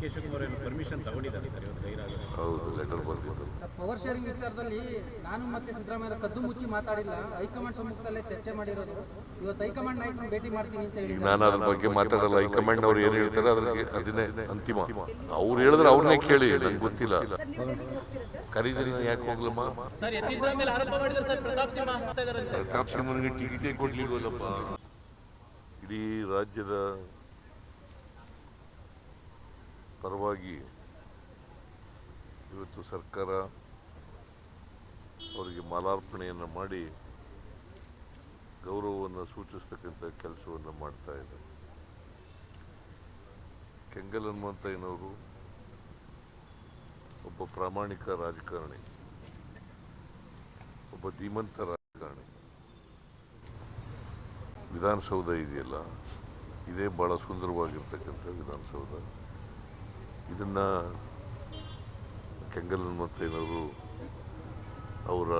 K Shivakumar ಏನು permission ತಗೊಂಡಿದ್ದಾರೆ sir ಇವತ್ತು ಗೈರಾಗೋದು? ಹೌದು, ಲೆಟರ್ ಬರ್ತಿತ್ತು. ಪವರ್ ಶೇರಿಂಗ್ ವಿಚಾರದಲ್ಲಿ ನಾನು ಮತ್ತೆ ಸಿದ್ದರಾಮಯ್ಯ ಕದ್ದು ಮುಚ್ಚಿ ಮಾತಾಡಿಲ್ಲ, ಹೈಕಮಾಂಡ್ ಸಮ್ಮುಖದಲ್ಲೇ ಚರ್ಚೆ ಮಾಡಿರೋದು. ಇವತ್ತು ಹೈಕಮಾಂಡ್ ನಾಯಕರನ್ನು ಭೇಟಿ ಮಾಡ್ತೀನಿ ಅಂತ ಹೇಳಿ ನಾನು ಅದ್ರ ಬಗ್ಗೆ ಮಾತಾಡಲ್ಲ. ಹೈಕಮಾಂಡ್ ಅವ್ರು ಏನು ಹೇಳ್ತಾರೆ ಅದನ್ನೇ ಅಂತಿಮ. ಅವ್ರು ಹೇಳಿದ್ರೆ ಅವ್ರನ್ನೇ ಕೇಳಿ, ನಂಗೆ ಗೊತ್ತಿಲ್ಲ. ಕರೀದಿರಿ, ಯಾಕೆ ಹೋಗ್ಲಮ್ಮ? ಪ್ರತಾಪ್ ಸಿಂಹನಿಗೆ ಟಿಕೆಟೇ ಕೊಡ್ಲಿಲ್ವಲ್ಲಪ್ಪ. ಇಡೀ ರಾಜ್ಯದ ಪರವಾಗಿ ಇವತ್ತು ಸರ್ಕಾರ ಅವರಿಗೆ ಮಾಲಾರ್ಪಣೆಯನ್ನು ಮಾಡಿ ಗೌರವವನ್ನು ಸೂಚಿಸ್ತಕ್ಕಂಥ ಕೆಲಸವನ್ನು ಮಾಡ್ತಾ ಇದೆ. ಕೆಂಗಲ್ ಹನುಮಂತಯ್ಯನವರು ಒಬ್ಬ ಪ್ರಾಮಾಣಿಕ ರಾಜಕಾರಣಿ, ಒಬ್ಬ ಧೀಮಂತ ರಾಜಕಾರಣಿ. ವಿಧಾನಸೌಧ ಇದೆಯಲ್ಲ, ಇದೇ ಭಾಳ ಸುಂದರವಾಗಿರ್ತಕ್ಕಂಥ ವಿಧಾನಸೌಧ. ಇದನ್ನು ಕೆಂಗಲ್ ಹನುಮಂತಯ್ಯನವರು ಅವರ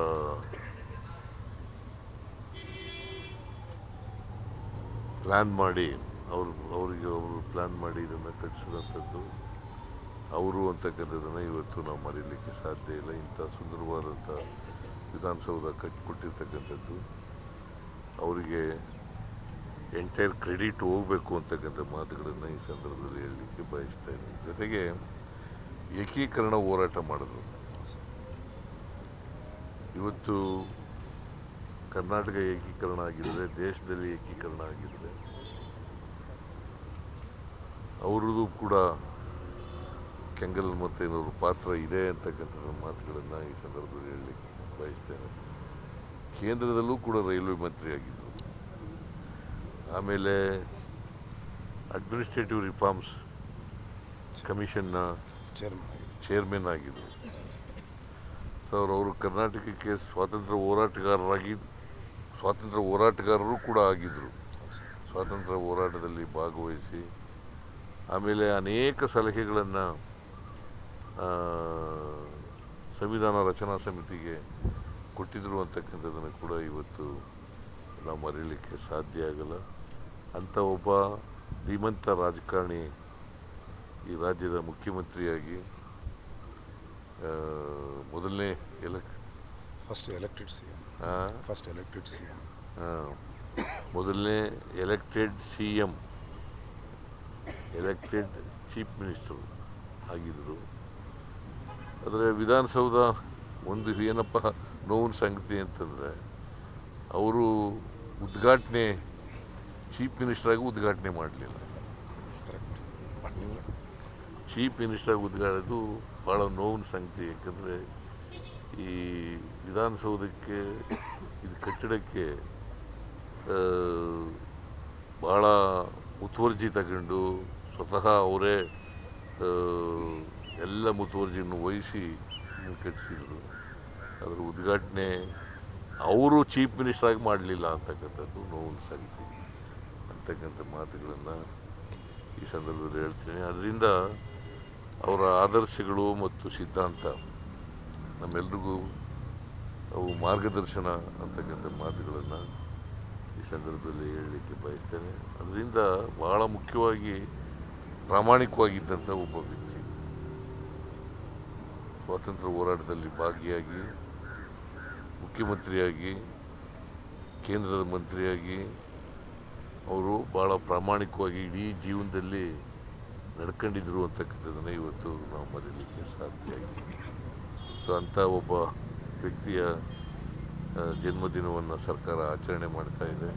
ಪ್ಲ್ಯಾನ್ ಮಾಡಿ ಅವರು ಪ್ಲ್ಯಾನ್ ಮಾಡಿ ಇದನ್ನು ಕಟ್ಟಿಸಿದಂಥದ್ದು ಅವರು ಅಂತಕ್ಕಂಥದ್ದನ್ನು ಇವತ್ತು ನಾವು ಮರೀಲಿಕ್ಕೆ ಸಾಧ್ಯ ಇಲ್ಲ. ಇಂಥ ಸುಂದರವಾದಂಥ ವಿಧಾನಸೌಧ ಕಟ್ಟಿಕೊಟ್ಟಿರ್ತಕ್ಕಂಥದ್ದು ಅವರಿಗೆ ಎಂಟೈರ್ ಕ್ರೆಡಿಟ್ ಹೋಗಬೇಕು ಅಂತಕ್ಕಂಥ ಮಾತುಗಳನ್ನು ಈ ಸಂದರ್ಭದಲ್ಲಿ ಹೇಳಲಿಕ್ಕೆ ಬಯಸ್ತಾ ಇದ್ದೀನಿ. ಜೊತೆಗೆ ಏಕೀಕರಣ ಹೋರಾಟ ಮಾಡಿದ್ರು. ಇವತ್ತು ಕರ್ನಾಟಕ ಏಕೀಕರಣ ಆಗಿದ್ರೆ, ದೇಶದಲ್ಲಿ ಏಕೀಕರಣ ಆಗಿದ್ರೆ, ಅವ್ರದ್ದು ಕೂಡ ಕೆಂಗಲ್ ಹನುಮಂತಯ್ಯನವ್ರ ಪಾತ್ರ ಇದೆ ಅಂತಕ್ಕಂಥ ಮಾತುಗಳನ್ನು ಈ ಸಂದರ್ಭದಲ್ಲಿ ಹೇಳಲಿಕ್ಕೆ ಬಯಸ್ತೇನೆ. ಕೇಂದ್ರದಲ್ಲೂ ಕೂಡ ರೈಲ್ವೆ ಮಂತ್ರಿ ಆಗಿದ್ದರು. ಆಮೇಲೆ ಅಡ್ಮಿನಿಸ್ಟ್ರೇಟಿವ್ ರಿಫಾರ್ಮ್ಸ್ ಕಮಿಷನ್ನ ಚೇರ್ಮನ್ ಆಗಿದ್ದರು. ಸೊ ಅವರು ಕರ್ನಾಟಕಕ್ಕೆ ಸ್ವಾತಂತ್ರ್ಯ ಹೋರಾಟಗಾರರು ಕೂಡ ಆಗಿದ್ದರು. ಸ್ವಾತಂತ್ರ್ಯ ಹೋರಾಟದಲ್ಲಿ ಭಾಗವಹಿಸಿ ಆಮೇಲೆ ಅನೇಕ ಸಲಹೆಗಳನ್ನು ಸಂವಿಧಾನ ರಚನಾ ಸಮಿತಿಗೆ ಕೊಟ್ಟಿದ್ದರು ಅಂತಕ್ಕಂಥದ್ದನ್ನು ಕೂಡ ಇವತ್ತು ನಾವು ಮರೀಲಿಕ್ಕೆ ಸಾಧ್ಯ ಆಗಲ್ಲ. ಅಂಥ ಒಬ್ಬ ಧೀಮಂತ ರಾಜಕಾರಣಿ ಈ ರಾಜ್ಯದ ಮುಖ್ಯಮಂತ್ರಿಯಾಗಿ ಮೊದಲನೇ ಮೊದಲನೇ elected C M, elected chief minister ಆಗಿದ್ದರು. ಆದರೆ ವಿಧಾನಸೌಧ ಒಂದು ಏನಪ್ಪ ನೋವಿನ ಸಂಗತಿ ಅಂತಂದರೆ, ಅವರು ಉದ್ಘಾಟನೆ ಚೀಫ್ ಮಿನಿಸ್ಟ್ರಾಗಿ ಉದ್ಘಾಟನೆ ಮಾಡಲಿಲ್ಲ. ಚೀಫ್ ಮಿನಿಸ್ಟ್ರಾಗಿ ಉದ್ಘಾಟದು ಭಾಳ ನೋವಿನ ಸಂಗತಿ. ಯಾಕಂದರೆ ಈ ವಿಧಾನಸೌಧಕ್ಕೆ, ಇದು ಕಟ್ಟಡಕ್ಕೆ ಭಾಳ ಮುತುವರ್ಜಿ ತಗೊಂಡು ಸ್ವತಃ ಅವರೇ ಎಲ್ಲ ಮುತುವರ್ಜಿಯನ್ನು ವಹಿಸಿ ಕಟ್ಟಿಸಿದರು. ಅದರ ಉದ್ಘಾಟನೆ ಅವರು ಚೀಫ್ ಮಿನಿಸ್ಟರಾಗಿ ಮಾಡಲಿಲ್ಲ ಅಂತಕ್ಕಂಥದ್ದು ನೋವಿನ ಸಂಗತಿ ಅಂತಕ್ಕಂಥ ಮಾತುಗಳನ್ನು ಈ ಸಂದರ್ಭದಲ್ಲಿ ಹೇಳ್ತೀನಿ. ಅದರಿಂದ ಅವರ ಆದರ್ಶಗಳು ಮತ್ತು ಸಿದ್ಧಾಂತ ನಮ್ಮೆಲ್ರಿಗೂ ಅವು ಮಾರ್ಗದರ್ಶನ ಅಂತಕ್ಕಂಥ ಮಾತುಗಳನ್ನು ಈ ಸಂದರ್ಭದಲ್ಲಿ ಹೇಳಲಿಕ್ಕೆ ಬಯಸ್ತೇನೆ. ಅದರಿಂದ ಭಾಳ ಮುಖ್ಯವಾಗಿ ಪ್ರಾಮಾಣಿಕವಾಗಿದ್ದಂಥ ಒಬ್ಬ ವ್ಯಕ್ತಿ, ಸ್ವಾತಂತ್ರ್ಯ ಹೋರಾಟದಲ್ಲಿ ಭಾಗಿಯಾಗಿ, ಮುಖ್ಯಮಂತ್ರಿಯಾಗಿ, ಕೇಂದ್ರದ ಮಂತ್ರಿಯಾಗಿ ಅವರು ಭಾಳ ಪ್ರಾಮಾಣಿಕವಾಗಿ ಇಡೀ ಜೀವನದಲ್ಲಿ ನಡ್ಕೊಂಡಿದ್ರು ಅಂತಕ್ಕಂಥದ್ದನ್ನು ಇವತ್ತು ನಾವು ಮರೀಲಿಕ್ಕೆ ಸಾಧ್ಯ ಆಗಿದೆ. ಸೊ ಅಂಥ ಒಬ್ಬ ವ್ಯಕ್ತಿಯ ಜನ್ಮದಿನವನ್ನು ಸರ್ಕಾರ ಆಚರಣೆ ಮಾಡ್ತಾ ಇದೆ.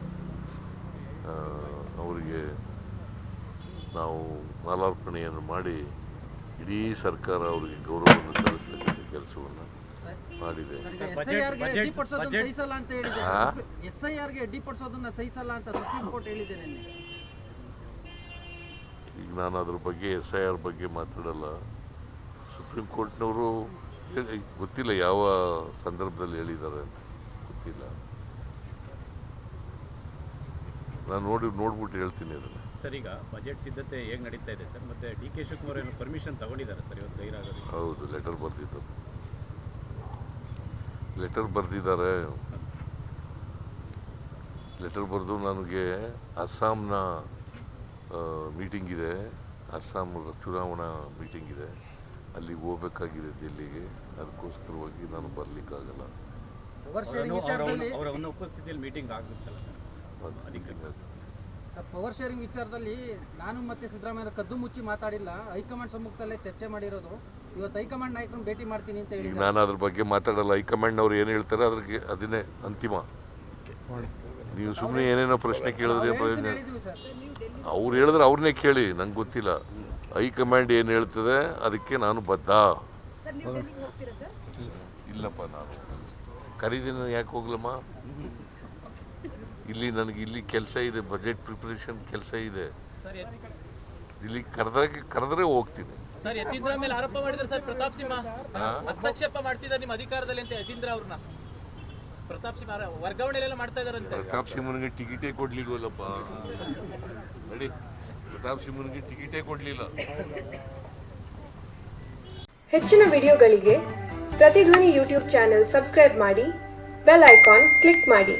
ಅವರಿಗೆ ನಾವು ಮಾಲಾರ್ಪಣೆಯನ್ನು ಮಾಡಿ ಇಡೀ ಸರ್ಕಾರ ಅವರಿಗೆ ಗೌರವವನ್ನು ಸಲ್ಲಿಸ್ತಕ್ಕಂಥ ಕೆಲಸವನ್ನು ಮಾಡಿದೆ. SIRಗೆ ಅಡ್ಡಿಪಡಿಸೋದನ್ನ ಸಹಿಸಲ್ಲ ಅಂತ ಸುಪ್ರೀಂ ಕೋರ್ಟ್ ಹೇಳಿದೆ ನಿನ್ನೆ. ಈಗ ನಾನು ಅದ್ರ ಬಗ್ಗೆ SIR ಬಗ್ಗೆ ಮಾತಾಡಲ್ಲ. ಸುಪ್ರೀಂ ಕೋರ್ಟ್ನವರು ಗೊತ್ತಿಲ್ಲ ಯಾವ ಸಂದರ್ಭದಲ್ಲಿ ಹೇಳಿದ್ದಾರೆ ಅಂತ ಗೊತ್ತಿಲ್ಲ. ನಾನು ನೋಡ್ಬಿಟ್ಟು ಹೇಳ್ತೀನಿ ಅದನ್ನು. ಸರ್, ಈಗ ಬಜೆಟ್ ಸಿದ್ಧತೆ ಹೇಗೆ ನಡೀತಾ ಇದೆ ಸರ್? ಮತ್ತೆ ಕೆ ಶಿವಕುಮಾರ್ ಏನು ಪರ್ಮಿಷನ್ ತಗೊಂಡಿದ್ದಾರೆ ಸರ್ ಇವತ್ತು ಗೈರಾಗೋದು? ಹೌದು, ಲೆಟರ್ ಬರೆದಿದ್ದಾರೆ. ಲೆಟರ್ ಬರೆದು ನನಗೆ ಅಸ್ಸಾಂನ ಮೀಟಿಂಗ್ ಇದೆ, ಅಸ್ಸಾಂ ಚುನಾವಣಾ ಮೀಟಿಂಗ್ ಇದೆ, ಅಲ್ಲಿಗೆ ಹೋಗಬೇಕಾಗಿದೆ ದಿಲ್ಲಿಗೆ. ಅದಕ್ಕೋಸ್ಕರವಾಗಿ ನಾನು ಬರಲಿಕ್ಕಾಗಲ್ಲ. ಪವರ್ ಶೇರಿಂಗ್ ವಿಚಾರದಲ್ಲಿ ಅವರ ಒಂದು ಉಪಸ್ಥಿತಿಯಲ್ಲಿ ಮೀಟಿಂಗ್ ಆಗುತ್ತಲ್ಲ ಪವರ್ ಶೇರಿಂಗ್ ವಿಚಾರದಲ್ಲಿ ನಾನು ಮತ್ತೆ ಸಿದ್ದರಾಮಯ್ಯ ಕದ್ದು ಮುಚ್ಚಿ ಮಾತಾಡಿಲ್ಲ, ಹೈಕಮಾಂಡ್ ಸಮ್ಮುಖದಲ್ಲೇ ಚರ್ಚೆ ಮಾಡಿರೋದು. ಇವತ್ತು ಹೈಕಮಾಂಡ್ ನಾಯಕರನ್ನು ಭೇಟಿ ಮಾಡ್ತೀನಿ ಅಂತ ಹೇಳಿ ನಾನು ಅದ್ರ ಬಗ್ಗೆ ಮಾತಾಡಲ್ಲ. ಹೈಕಮಾಂಡ್ನವ್ರು ಏನು ಹೇಳ್ತಾರೆ ಅದನ್ನೇ ಅಂತಿಮ. ನೀವು ಸುಮ್ಮನೆ ಏನೇನೋ ಪ್ರಶ್ನೆ ಕೇಳಿದ್ರೆ ಪ್ರಯೋಜನ. ಅವ್ರು ಹೇಳಿದ್ರೆ ಅವ್ರನ್ನೇ ಕೇಳಿ, ನಂಗೆ ಗೊತ್ತಿಲ್ಲ. ಹೈಕಮಾಂಡ್ ಏನು ಹೇಳ್ತದೆ ಅದಕ್ಕೆ ನಾನು ಬದ್ಧ. ಇಲ್ಲಪ್ಪ, ನಾನು ಕರೀದಿನ ಯಾಕೆ ಹೋಗ್ಲಮ್ಮ? ಇಲ್ಲಿ ಕೆಲಸ ಇದೆ, ಬಜೆಟ್ ಪ್ರಿಪರೇಷನ್ ಕೆಲಸ ಇದೆ. ಇಲ್ಲಿ ಕರೆದ್ರೆ ಹೋಗ್ತೀನಿ. ಸರ್, ಯತೀಂದ್ರ ಮೇಲೆ ಆರೋಪ ಮಾಡಿದ್ರು ಸರ್. ಪ್ರತಾಪ್ ಸಿಂಹ ಹಸ್ತಕ್ಷೇಪ ಮಾಡ್ತಿದ್ದಾರೆ ನಿಮ್ಮ ಅಧಿಕಾರದಲ್ಲಿ ಅಂತ. ಯತೀಂದ್ರ ಅವ್ರನ್ನ ಪ್ರತಾಪ್ ಸಿಂಹ ವರ್ಗಾವಣೆಲ್ಲ ಮಾಡ್ತಾ ಇದಾರಂತೆ. ಪ್ರತಾಪ್ ಸಿಂಹನಿಗೆ ಟಿಕೆಟೇ ಕೊಡ್ಲಿಲ್ವಲ್ಲಪ್ಪ. ನೋಡಿ, ಪ್ರತಾಪ್ ಸಿಂಹನಿಗೆ ಟಿಕೆಟೇ ಕೊಡ್ಲಿಲ್ಲ. ಹೆಚ್ಚಿನ ವಿಡಿಯೋಗಳಿಗೆ ಪ್ರತಿಧ್ವನಿ ಯೂಟ್ಯೂಬ್ ಚಾನೆಲ್ ಸಬ್ಸ್ಕ್ರೈಬ್ ಮಾಡಿ, ಬೆಲ್ ಐಕಾನ್ ಕ್ಲಿಕ್ ಮಾಡಿ.